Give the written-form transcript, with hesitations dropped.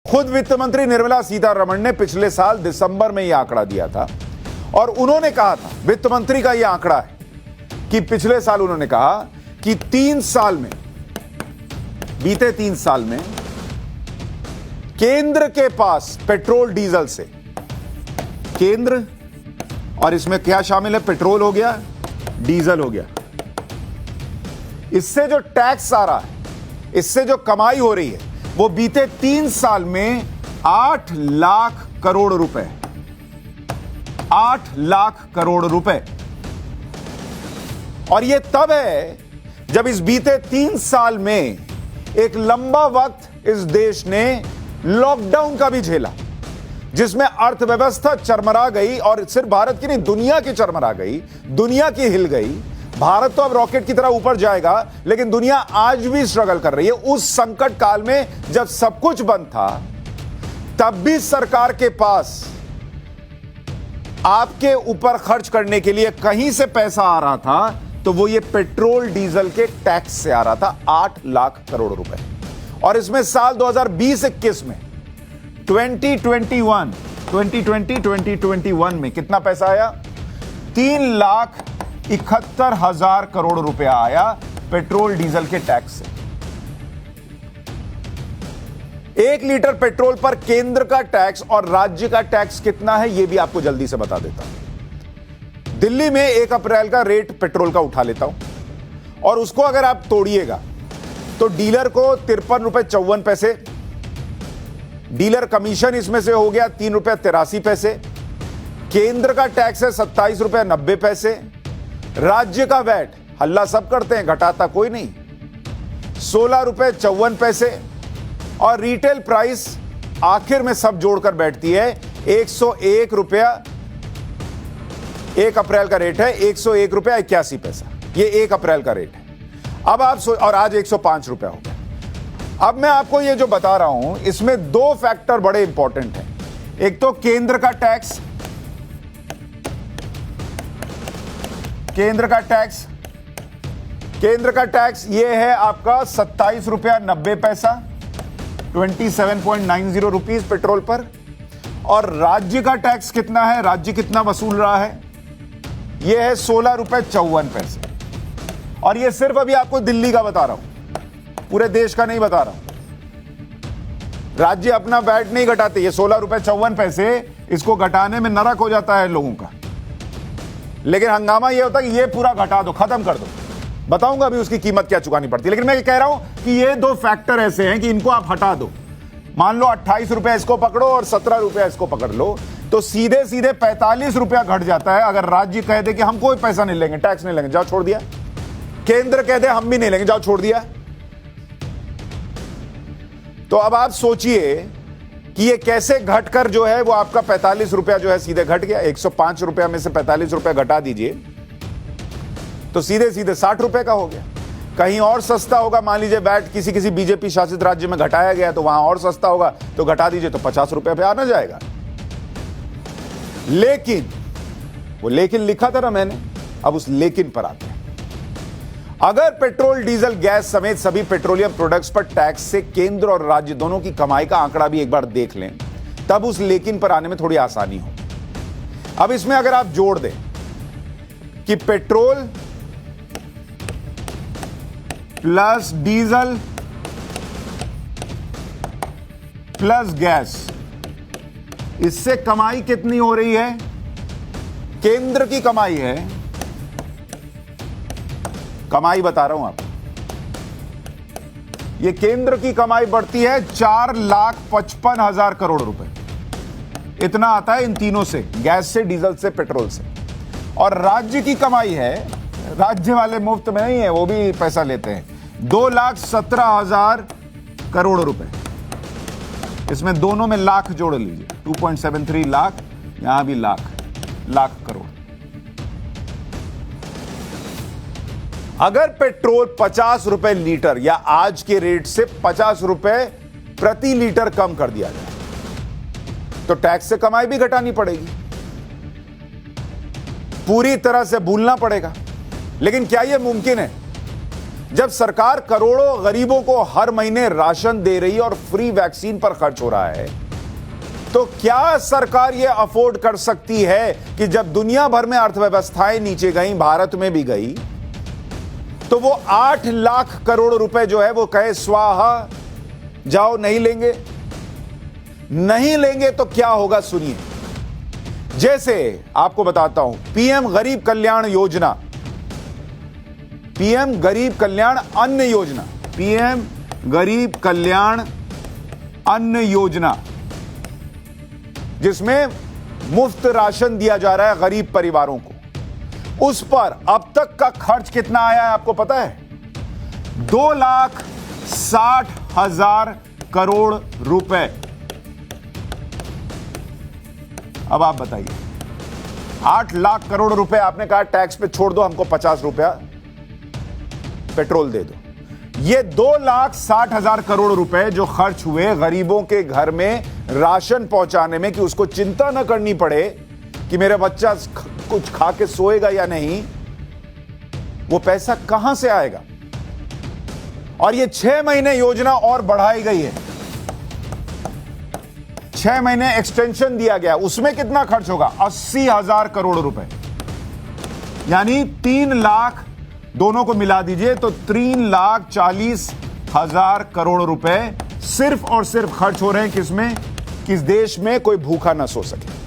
खुद वित्त मंत्री निर्मला सीतारमण ने पिछले साल दिसंबर में यह आंकड़ा दिया था और उन्होंने कहा था, वित्त मंत्री का यह आंकड़ा है कि पिछले साल उन्होंने कहा कि 3 साल में, बीते 3 साल में केंद्र के पास पेट्रोल डीजल से, केंद्र और इसमें क्या शामिल है, पेट्रोल हो गया, डीजल हो गया, इससे जो टैक्स आ रहा है, इससे जो कमाई हो रही है, वो बीते 3 साल में 8 लाख करोड़ रुपए, 8 लाख करोड़ रुपए। और यह तब है जब इस बीते 3 साल में एक लंबा वक्त इस देश ने लॉकडाउन का भी झेला, जिसमें अर्थव्यवस्था चरमरा गई और सिर्फ भारत की नहीं, दुनिया की चरमरा गई, दुनिया की हिल गई। भारत तो अब रॉकेट की तरह ऊपर जाएगा, लेकिन दुनिया आज भी स्ट्रगल कर रही है। उस संकट काल में जब सब कुछ बंद था, तब भी सरकार के पास आपके ऊपर खर्च करने के लिए कहीं से पैसा आ रहा था, तो वो ये पेट्रोल डीजल के टैक्स से आ रहा था, 8 लाख करोड़ रुपए। और इसमें साल 2020-21 में 2020-2021 में कितना पैसा आया? 3,71,000 करोड़ रुपया आया पेट्रोल डीजल के टैक्स से। 1 लीटर पेट्रोल पर केंद्र का टैक्स और राज्य का टैक्स कितना है, यह भी आपको जल्दी से बता देता हूं। दिल्ली में 1 अप्रैल का रेट पेट्रोल का उठा लेता हूं और उसको अगर आप तोड़िएगा तो डीलर को 53 रुपए 54 पैसे, डीलर कमीशन इसमें से हो गया 3 रुपए 83 पैसे, केंद्र का टैक्स है 27 रुपए 90 पैसे, राज्य का वैट, हल्ला सब करते हैं, घटाता कोई नहीं, 16 रुपए 54 पैसे, और रिटेल प्राइस आखिर में सब जोड़कर बैठती है 101 रुपया। 1 अप्रैल का रेट है 101 रुपया 81 पैसा, ये 1 अप्रैल का रेट है। अब आप और आज 105 रुपया हो गया। अब मैं आपको ये जो बता रहा हूं, इसमें 2 फैक्टर बड़े इंपॉर्टेंट हैं। एक तो केंद्र का टैक्स, केंद्र का टैक्स ये है आपका 27 रुपया 90 पैसा, 27.90 रुपीज पेट्रोल पर। और राज्य का टैक्स कितना है, राज्य कितना वसूल रहा है, ये है 16 रुपए 54 पैसे। और ये सिर्फ अभी आपको दिल्ली का बता रहा हूं, पूरे देश का नहीं बता रहा हूं। राज्य अपना वैट नहीं घटाते, ये 16 रुपए 54 पैसे, इसको घटाने में नरक हो जाता है लोगों का, लेकिन हंगामा ये होता है कि ये पूरा घटा दो, खत्म कर दो। बताऊंगा अभी उसकी कीमत क्या चुकानी पड़ती है, लेकिन मैं ये कह रहा हूं कि ये 2 फैक्टर ऐसे हैं कि इनको आप हटा दो। मान लो 28 रुपया इसको पकड़ो और 17 रुपया इसको पकड़ लो, तो सीधे सीधे 45 रुपया घट जाता है। अगर राज्य कह दे कि हम कोई पैसा नहीं लेंगे, टैक्स नहीं लेंगे, जाओ छोड़ दिया। केंद्र कह दे हम भी नहीं लेंगे, जाओ छोड़ दिया। तो अब आप सोचिए कि ये कैसे घटकर जो है वो आपका 45 रुपया जो है सीधे घट गया। 105 रुपया में से 45 रुपया घटा दीजिए तो सीधे सीधे 60 रुपए का हो गया। कहीं और सस्ता होगा, मान लीजिए वैट किसी बीजेपी शासित राज्य में घटाया गया तो वहां और सस्ता होगा, तो घटा दीजिए तो 50 रुपए पे आना जाएगा। लेकिन वो लेकिन लिखा था ना मैंने, अब उस लेकिन पर आते हैं। अगर पेट्रोल, डीजल, गैस समेत सभी पेट्रोलियम प्रोडक्ट्स पर टैक्स से केंद्र और राज्य दोनों की कमाई का आंकड़ा भी एक बार देख लें, तब उस लेकिन पर आने में थोड़ी आसानी हो। अब इसमें अगर आप जोड़ दें कि petrol plus diesel plus gas, इससे कमाई कितनी हो रही है? केंद्र की कमाई है, कमाई बता रहा हूं आपको, यह केंद्र की कमाई बढ़ती है 4,55,000 करोड़ रुपए। इतना आता है इन तीनों से, गैस से, डीजल से, पेट्रोल से। और राज्य की कमाई है, राज्य वाले मुफ्त में नहीं है, वो भी पैसा लेते हैं, 2,17,000 करोड़ रुपए। इसमें दोनों में लाख जोड़ लीजिए, 2.73 लाख, यहां भी लाख करोड़। अगर पेट्रोल 50 रुपए लीटर या आज के रेट से 50 रुपए प्रति लीटर कम कर दिया जाए, तो टैक्स से कमाई भी घटानी पड़ेगी, पूरी तरह से भूलना पड़ेगा। लेकिन क्या यह मुमकिन है? जब सरकार करोड़ों गरीबों को हर महीने राशन दे रही है और फ्री वैक्सीन पर खर्च हो रहा है, तो क्या सरकार यह अफोर्ड कर सकती है कि जब दुनिया भर में अर्थव्यवस्थाएं नीचे गई, भारत में भी गई, तो वो 8 लाख करोड़ रुपए जो है वो कहे स्वाहा, जाओ नहीं लेंगे? नहीं लेंगे तो क्या होगा सुनिए। जैसे आपको बताता हूं, पीएम गरीब कल्याण योजना, पीएम गरीब कल्याण अन्न योजना, पीएम गरीब कल्याण अन्न योजना, जिसमें मुफ्त राशन दिया जा रहा है गरीब परिवारों को, उस पर अब तक का खर्च कितना आया है आपको पता है? 2,60,000 करोड़ रुपए। अब आप बताइए, 8 लाख करोड़ रुपए आपने कहा टैक्स पे छोड़ दो, हमको 50 रुपया पेट्रोल दे दो। ये 2,60,000 करोड़ रुपए जो खर्च हुए गरीबों के घर में राशन पहुंचाने में, कि उसको चिंता न करनी पड़े कि मेरा बच्चा कुछ खा के सोएगा या नहीं, वो पैसा कहां से आएगा? और ये 6 महीने योजना और बढ़ाई गई है, 6 महीने एक्सटेंशन दिया गया, उसमें कितना खर्च होगा? 80,000 करोड़ रुपए, यानी 3 लाख, दोनों को मिला दीजिए तो 3,40,000 करोड़ रुपए सिर्फ और सिर्फ खर्च हो रहे हैं किसमें? किस देश में कोई भूखा ना सो सके।